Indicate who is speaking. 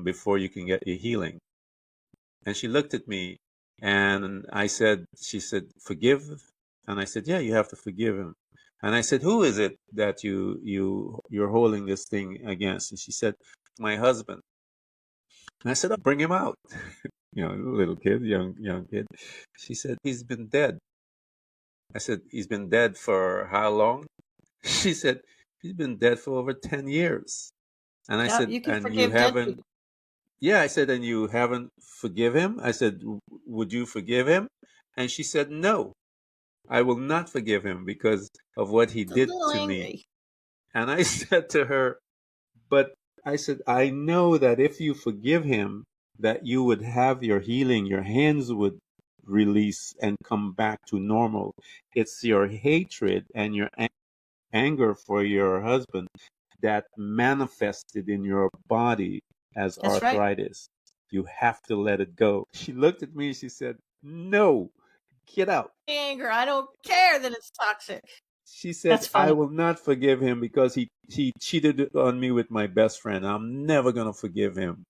Speaker 1: before you can get your healing. And she looked at me, and she said, forgive? And I said, yeah, you have to forgive him. And I said, who is it that you're holding this thing against? And she said, my husband. And I said, oh, bring him out. Little kid, young kid. She said, he's been dead. I said, he's been dead for how long? She said, he's been dead for over 10 years. And I said,
Speaker 2: you can
Speaker 1: and you
Speaker 2: forgive dead
Speaker 1: haven't,
Speaker 2: people.
Speaker 1: yeah, I said, and you haven't forgive him? I said, would you forgive him? And she said, no, I will not forgive him because of what he
Speaker 2: It's a
Speaker 1: did
Speaker 2: little
Speaker 1: to
Speaker 2: angry.
Speaker 1: me. And I said to her, but I said, I know that if you forgive him, that you would have your healing, your hands would release and come back to normal. It's your hatred and your anger for your husband that manifested in your body as
Speaker 2: That's right.
Speaker 1: arthritis. You have to let it go. She looked at me, she said, no, get out.
Speaker 2: Anger, I don't care that it's toxic.
Speaker 1: She said,
Speaker 2: That's funny.
Speaker 1: I will not forgive him because he cheated on me with my best friend. I'm never going to forgive him.